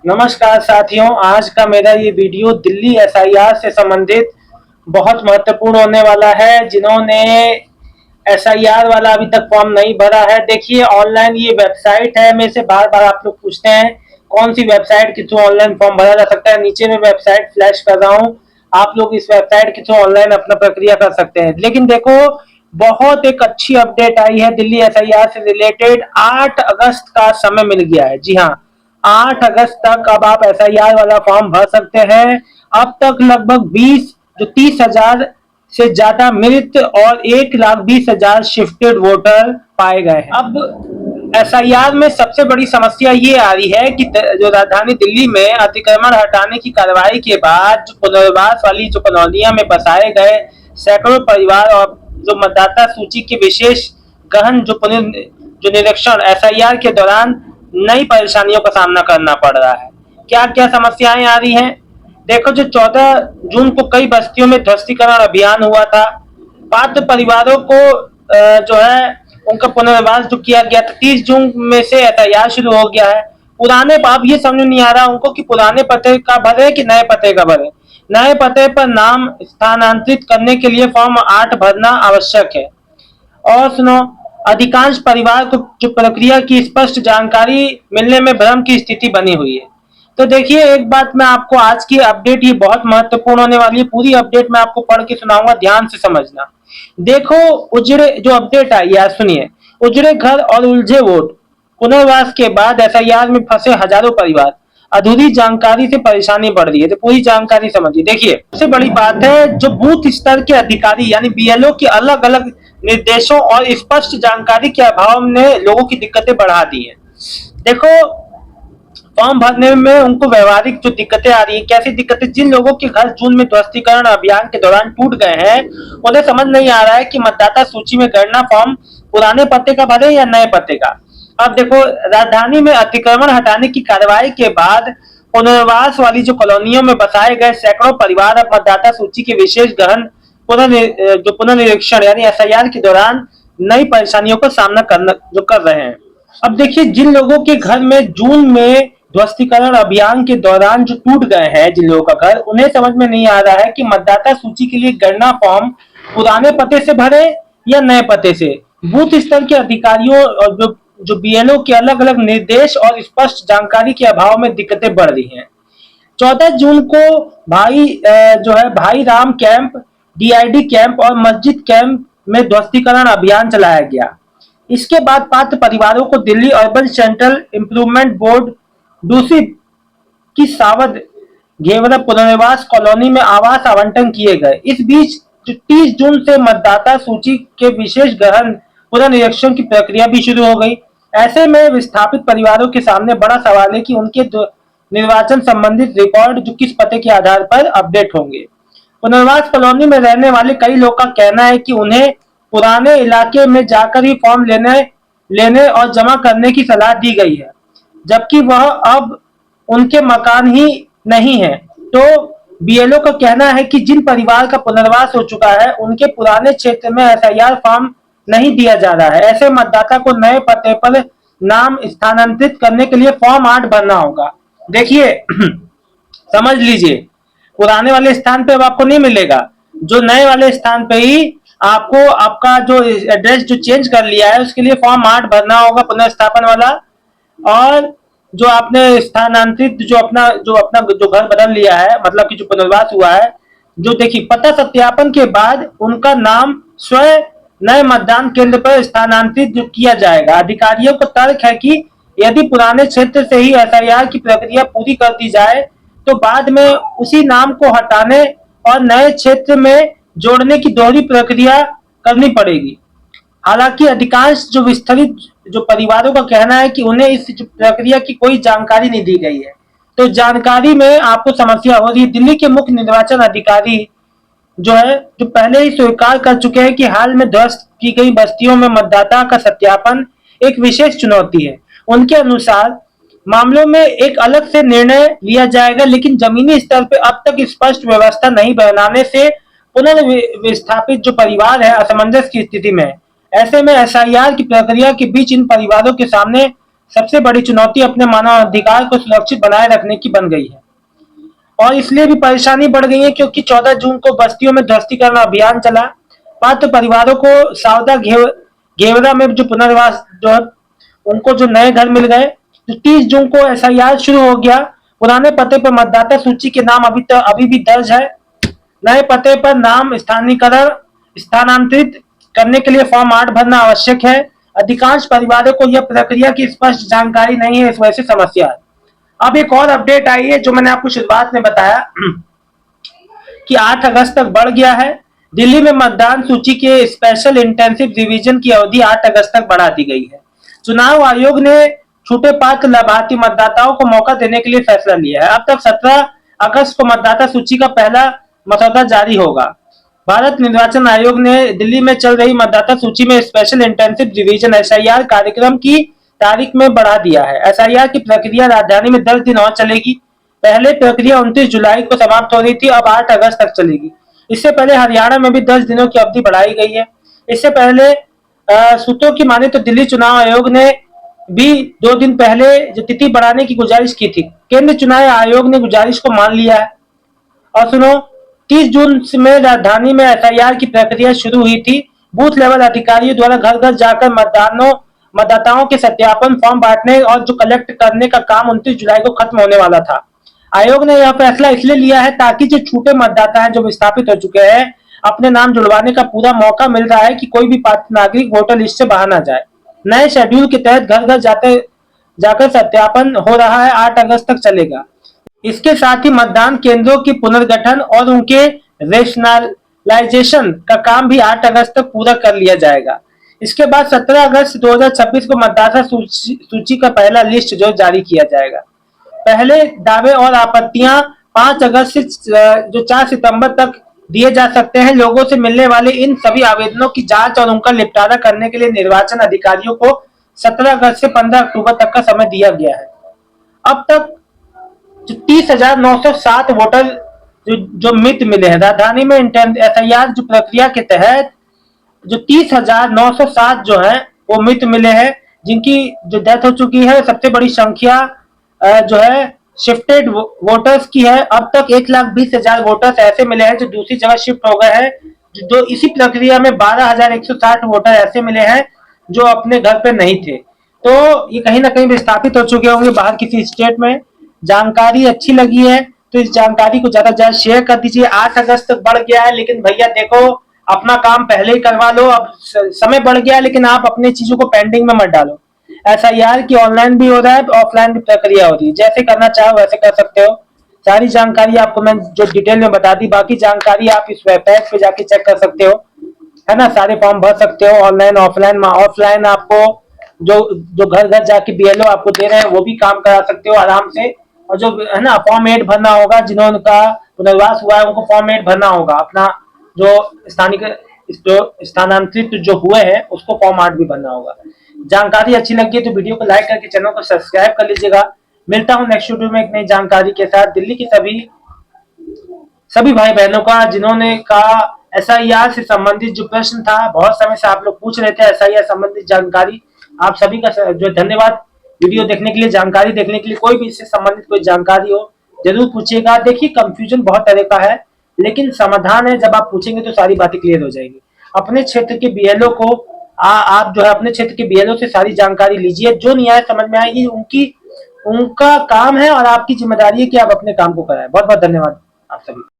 नमस्कार साथियों, आज का मेरा ये वीडियो दिल्ली एसआईआर से संबंधित बहुत महत्वपूर्ण होने वाला है। जिन्होंने एसआईआर वाला अभी तक फॉर्म नहीं भरा है, देखिए ऑनलाइन ये वेबसाइट है। मेरे से बार बार आप लोग पूछते हैं कौन सी वेबसाइट के थ्रू ऑनलाइन फॉर्म भरा जा सकता है। नीचे में वेबसाइट फ्लैश कर रहा हूँ, आप लोग इस वेबसाइट के थ्रू ऑनलाइन अपना प्रक्रिया कर सकते हैं। लेकिन देखो, बहुत एक अच्छी अपडेट आई है दिल्ली एसआईआर से रिलेटेड। 8 अगस्त का समय मिल गया है। जी हाँ, 8 अगस्त तक अब आप एसआईआर वाला फॉर्म भर सकते हैं। अब तक लगभग 30,000 से ज्यादा मृत और 1,20,000 शिफ्टेड वोटर पाए गए हैं। अब एसआईआर में सबसे बड़ी समस्या ये आ रही है कि जो राजधानी दिल्ली में अतिक्रमण हटाने की कार्रवाई के बाद जो पुनर्वास वाली जो कॉलोनियां में बसाए गए सैकड़ों परिवार और जो मतदाता सूची के विशेष गहन जो निरीक्षण एसआईआर के दौरान नई परेशानियों का सामना करना पड़ रहा है। क्या क्या समस्याएं आ रही हैं? देखो, जो 14 जून को कई बस्तियों में ध्वस्तीकरण अभियान हुआ था। पात्र परिवारों को जो है उनका पुनर्वास जो किया गया था। 30 जून में से एफआईआर शुरू हो गया है। पुराने अब ये समझ नहीं आ रहा उनको कि पुराने पते का भरे कि नए पते का भरे। नए पते पर नाम स्थानांतरित करने के लिए फॉर्म 8 भरना आवश्यक है। और सुनो, अधिकांश परिवार को जो प्रक्रिया की स्पष्ट जानकारी मिलने में भ्रम की स्थिति बनी हुई है। तो देखिए, एक बात मैं आपको आज की अपडेट ये बहुत महत्वपूर्ण होने वाली है। पूरी अपडेट मैं आपको पढ़ के सुनाऊंगा, ध्यान से समझना। देखो, उजड़े जो अपडेट आई है सुनिए। उजड़े घर और उलझे वोट, पुनर्वास के बाद एसआईआर में फंसे हजारों परिवार, अधूरी जानकारी से परेशानी बढ़ रही है। तो पूरी जानकारी समझिए। देखिए, सबसे बड़ी बात है जो बूथ स्तर के अधिकारी यानी बीएलओ के अलग अलग निर्देशों और स्पष्ट जानकारी के अभाव ने लोगों की दिक्कतें बढ़ा दी है। देखो, फॉर्म भरने में उनको व्यवहारिक जो दिक्कतें आ रही है। कैसी दिक्कतें? जिन लोगों के घर जून में ध्वस्तीकरण अभियान के दौरान टूट गए हैं, उन्हें समझ नहीं आ रहा है कि मतदाता सूची में गणना फॉर्म पुराने पते का भरे या नए पते का। अब देखो, राजधानी में अतिक्रमण हटाने की कार्रवाई के बाद पुनर्वास वाली जो कॉलोनियों में बसाए गए सैकड़ों परिवार अब मतदाता सूची के विशेष गहन पुनर्निरीक्षण यानी एसआईआर के दौरान नई परेशानियों का सामना करना जो कर रहे हैं। अब देखिए, जिन लोगों के घर में जून में ध्वस्तीकरण अभियान के दौरान जो टूट गए हैं, जिन लोगों का घर, उन्हें समझ में नहीं आ रहा है कि मतदाता सूची के लिए गणना फॉर्म पुराने पते से भरे या नए पते से। बूथ स्तर के अधिकारियों और जो बीएलओ के अलग अलग निर्देश और स्पष्ट जानकारी के अभाव में दिक्कतें बढ़ रही हैं। 14 जून को जो है भाई राम कैंप, डीआईडी कैंप और मस्जिद कैंप में ध्वस्तीकरण अभियान चलाया गया। इसके बाद पात्र परिवारों को Delhi urban central improvement board दूसरी की सावध घेवरा पुनर्वास कॉलोनी में आवास आवंटन किए गए। इस बीच 30 जून से मतदाता सूची के विशेष गहन पुनर्निरीक्षण की प्रक्रिया भी शुरू हो गई। ऐसे में विस्थापित परिवारों के सामने बड़ा सवाल है कि उनके निर्वाचन संबंधित रिकॉर्ड जो किस पते के आधार पर अपडेट होंगे। पुनर्वास कॉलोनी में रहने वाले कई लोग का कहना है कि उन्हें पुराने इलाके में जाकर ही फॉर्म लेने और जमा करने की सलाह दी गई है, जबकि वह अब उनके मकान ही नहीं है। तो बीएलओ का कहना है कि जिन परिवार का पुनर्वास हो चुका है उनके पुराने क्षेत्र में एसआईआर फॉर्म नहीं दिया जा रहा है। ऐसे मतदाता को नए पते पर नाम स्थानांतरित करने के लिए फॉर्म 8 भरना होगा। देखिए समझ लीजिए, पुराने वाले स्थान पे अब आपको नहीं मिलेगा, जो नए वाले स्थान पे ही आपको आपका जो एड्रेस जो चेंज कर लिया है उसके लिए फॉर्म 8 भरना होगा, पुनर्स्थापन वाला। और जो आपने स्थानांतरित जो अपना जो घर बदल लिया है, मतलब कि जो पुनर्वास हुआ है, जो देखिए पता सत्यापन के बाद उनका नाम स्वयं नए मतदान केंद्र पर स्थानांतरित जो किया जाएगा। अधिकारियों को तर्क है कि यदि पुराने क्षेत्र से ही एसआईआर की प्रक्रिया पूरी कर दी जाए तो बाद में उसी नाम को हटाने और नए क्षेत्र में जोड़ने की दोहरी प्रक्रिया करनी पड़ेगी। हालांकि अधिकांश जो विस्थापित जो परिवारों का कहना है कि उन्हें इस प्रक्रिया की कोई जानकारी नहीं दी गई है। तो जानकारी में आपको समस्या हो रही है। दिल्ली के मुख्य निर्वाचन अधिकारी जो पहले ही स्वीकार कर चुके हैं कि हाल में ध्वस्त की गई बस्तियों में मतदाता का सत्यापन एक विशेष चुनौती है। उनके अनुसार मामलों में एक अलग से निर्णय लिया जाएगा, लेकिन जमीनी स्तर पर अब तक स्पष्ट व्यवस्था नहीं बनाने से पुनर्विस्थापित जो परिवार है असमंजस की स्थिति में है। ऐसे में एसआईआर की प्रक्रिया के बीच इन परिवारों के सामने सबसे बड़ी चुनौती अपने मानव अधिकार को सुरक्षित बनाए रखने की बन गई है। और इसलिए भी परेशानी बढ़ गई है क्योंकि 14 जून को बस्तियों में ध्वस्तीकरण अभियान चला। पात्र परिवारों को सावदा घेवरा में जो पुनर्वास जो है, उनको जो नए घर मिल गए। तो 30 जून को एसआईआर शुरू हो गया। पुराने पते पर मतदाता सूची के नाम अभी भी दर्ज है। नए पते पर नाम स्थानांतरित करने के लिए फॉर्म 8 भरना आवश्यक है। अधिकांश परिवारों को यह प्रक्रिया की स्पष्ट जानकारी नहीं है, इस वजह से समस्या है। अब एक और अपडेट आई है जो मैंने आपको शुरुआत में बताया कि 8 अगस्त तक बढ़ गया है। दिल्ली में मतदान सूची के स्पेशल इंटेंसिव रिवीजन की अवधि 8 अगस्त तक बढ़ा दी गई है। चुनाव आयोग ने छूटे पात्र लाभार्थी मतदाताओं को मौका देने के लिए फैसला लिया है। अब तक 17 अगस्त को मतदाता सूची का पहला मसौदा जारी होगा। भारत निर्वाचन आयोग ने दिल्ली में चल रही मतदाता सूची में स्पेशल इंटेंसिव रिवीजन एसआईआर कार्यक्रम की तारीख में बढ़ा दिया है। एसआईआर की प्रक्रिया राजधानी में 10 दिन और चलेगी। पहले प्रक्रिया 29 जुलाई को समाप्त हो रही थी, अब 8 अगस्त तक चलेगी। इससे पहले हरियाणा में भी 10 दिनों की अवधि बढ़ाई गई है। इससे पहले सूत्रों की माने तो दिल्ली चुनाव आयोग ने भी 2 दिन पहले जो तिथि बढ़ाने की गुजारिश की थी। केंद्र चुनाव आयोग ने गुजारिश को मान लिया है। और सुनो, 30 जून में राजधानी में एसआईआर की प्रक्रिया शुरू हुई थी। बूथ लेवल अधिकारियों द्वारा घर घर जाकर मतदाताओं के सत्यापन, फॉर्म बांटने और जो कलेक्ट करने का काम 29 जुलाई को खत्म होने वाला था। आयोग ने यह फैसला इसलिए लिया है ताकि जो छूटे मतदाता हैं, जो विस्थापित हो चुके हैं, अपने नाम जुड़वाने का पूरा मौका मिल रहा है कि कोई भी पात्र नागरिक वोटर लिस्ट से बाहर ना जाए। नए शेड्यूल के तहत घर घर जाकर सत्यापन हो रहा है, 8 अगस्त तक चलेगा। इसके साथ ही मतदान केंद्रों की पुनर्गठन और उनके रेशनलाइजेशन का काम भी 8 अगस्त तक पूरा कर लिया जाएगा। इसके बाद 17 अगस्त 2026 को मतदाता सूची का पहला लिस्ट जो जारी किया जाएगा। पहले दावे और आपत्तियां 5 अगस्त से जो 4 सितंबर तक दिए जा सकते हैं। लोगों से मिलने वाले इन सभी आवेदनों की जांच और उनका निपटारा करने के लिए निर्वाचन अधिकारियों को 17 अगस्त से 15 अक्टूबर तक का समय दिया गया है। अब तक 30,907 वोटर जो मित मिले हैं। राजधानी में एसआईआर जो प्रक्रिया के तहत जो 30,907 जो है वो मृत मिले हैं, जिनकी जो डेथ हो चुकी है। सबसे बड़ी संख्या जो है शिफ्टेड वोटर्स की है। अब तक 1,20,000 वोटर्स ऐसे मिले हैं जो दूसरी जगह शिफ्ट हो गए हैं। जो इसी प्रक्रिया में 12,160 वोटर ऐसे मिले हैं जो अपने घर पे नहीं थे। तो ये कहीं ना कहीं विस्थापित हो चुके होंगे बाहर किसी स्टेट में। जानकारी अच्छी लगी है तो इस जानकारी को ज्यादा से ज्यादा शेयर कर दीजिए। 8 अगस्त तक बढ़ गया है, लेकिन भैया देखो, अपना काम पहले ही करवा लो। अब समय बढ़ गया है, लेकिन आप अपनी चीजों को पेंडिंग में मत डालो। एसआईआर की ऑनलाइन भी हो रहा है, ऑफलाइन भी प्रक्रिया हो रही है। जैसे करना चाहो वैसे कर सकते हो। सारी जानकारी आपको मैं जो डिटेल में बता दी, बाकी जानकारी आप इस वेबसाइट पे जाके चेक कर सकते हो, है ना। सारे फॉर्म भर सकते हो ऑनलाइन ऑफलाइन। ऑफलाइन आपको जो जो घर घर जाके बीएलओ आपको दे रहे हैं वो भी काम करा सकते हो आराम से। और जो है ना फॉर्म 8 भरना होगा, जिन्होंने पुनर्वास हुआ है उनको फॉर्म 8 भरना होगा। अपना जो स्थानांतरित जो हुए हैं उसको फॉर्म 8 भी भरना होगा। जानकारी अच्छी लगी है तो वीडियो को लाइक करके चैनल को सब्सक्राइब कर लीजिएगा। मिलता हूँ नेक्स्ट वीडियो में एक नई जानकारी के साथ। दिल्ली की सभी भाई बहनों का जिन्होंने कहा एसआईआर से संबंधित जो प्रश्न था, बहुत समय से आप लोग पूछ रहे थे एसआईआर संबंधित जानकारी, आप सभी का जो धन्यवाद वीडियो देखने के लिए, जानकारी देखने के लिए। कोई भी इससे संबंधित कोई जानकारी हो जरूर पूछिएगा। देखिए, कंफ्यूजन बहुत तरह का है, लेकिन समाधान है। जब आप पूछेंगे तो सारी बातें क्लियर हो जाएगी। अपने क्षेत्र के बीएलओ को आप जो है अपने क्षेत्र के बीएलओ से सारी जानकारी लीजिए। जो नहीं आए समझ में आएगी उनका काम है और आपकी जिम्मेदारी है कि आप अपने काम को कराएं। बहुत बहुत धन्यवाद आप सभी।